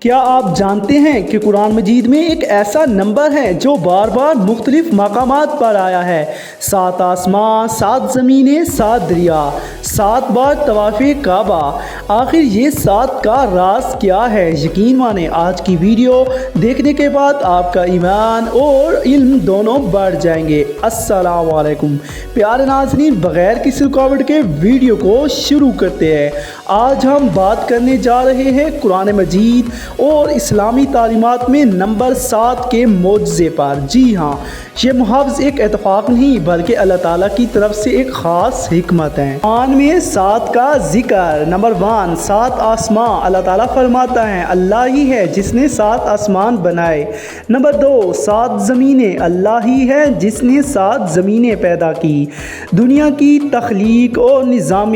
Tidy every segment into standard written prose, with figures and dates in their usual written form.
کیا آپ جانتے ہیں کہ قرآن مجید میں ایک ایسا نمبر ہے جو بار بار مختلف مقامات پر آیا ہے؟ 7 آسمان، 7 زمینیں، 7 دریا، 7 بار طواف کعبہ۔ آخر یہ 7 کا راز کیا ہے؟ یقین مانیں آج کی ویڈیو دیکھنے کے بعد آپ کا ایمان اور علم دونوں بڑھ جائیں گے۔ السلام علیکم پیارے ناظرین، بغیر کسی رکاوٹ کے ویڈیو کو شروع کرتے ہیں۔ آج ہم بات کرنے جا رہے ہیں قرآن مجید اور اسلامی تعلیمات میں نمبر 7 کے معجزے پر۔ جی ہاں، یہ محض ایک اتفاق نہیں بلکہ اللہ تعالیٰ کی طرف سے ایک خاص حکمت ہے۔ قرآن میں 7 کا ذکر۔ نمبر 1، 7 آسمان۔ اللہ تعالیٰ فرماتا ہے اللہ ہی ہے جس نے 7 آسمان بنائے۔ نمبر 2، 7 زمینیں۔ اللہ ہی ہے جس نے 7 زمینیں پیدا کی۔ دنیا کی تخلیق اور نظام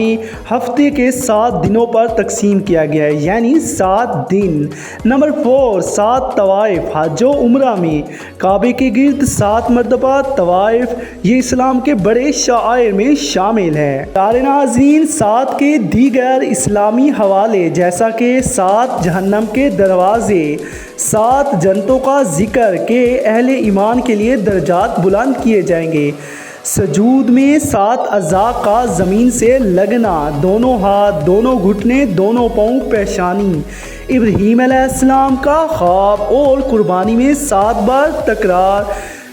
ہفتے کے 7 دنوں پر تقسیم کیا گیا ہے، یعنی 7 دن۔ نمبر 4، 7 طوائف۔ حج و عمرہ میں کعبے کے گرد 7 مرتبہ طواف، یہ اسلام کے بڑے شعائر میں شامل ہے۔ پیارے ناظرین، 7 کے دیگر اسلامی حوالے جیسا کہ 7 جہنم کے دروازے، 7 جنتوں کا ذکر کہ اہل ایمان کے لیے درجات بلند کیے جائیں گے۔ سجود میں 7 اعضاء کا زمین سے لگنا، دونوں ہاتھ، دونوں گھٹنے، دونوں پاؤں، پیشانی۔ ابراہیم علیہ السلام کا خواب اور قربانی میں 7 بار تکرار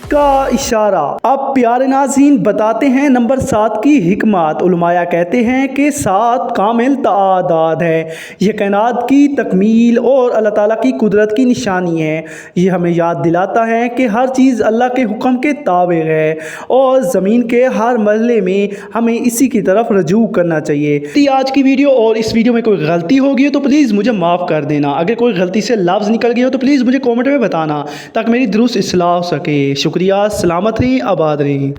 کا اشارہ۔ اب پیارے ناظرین بتاتے ہیں نمبر 7 کی حکمت۔ علماء کہتے ہیں کہ 7 کامل تعداد ہے، یہ کائنات کی تکمیل اور اللہ تعالیٰ کی قدرت کی نشانی ہے۔ یہ ہمیں یاد دلاتا ہے کہ ہر چیز اللہ کے حکم کے تابع ہے اور زمین کے ہر مرحلے میں ہمیں اسی کی طرف رجوع کرنا چاہیے۔ آج کی ویڈیو اور اس ویڈیو میں کوئی غلطی ہوگی تو پلیز مجھے معاف کر دینا۔ اگر کوئی غلطی سے لفظ نکل گیا ہو تو پلیز مجھے کامنٹ میں بتانا تاکہ میری درست اصلاح ہو سکے۔ شکریہ، سلامت رہیں، آباد رہیں۔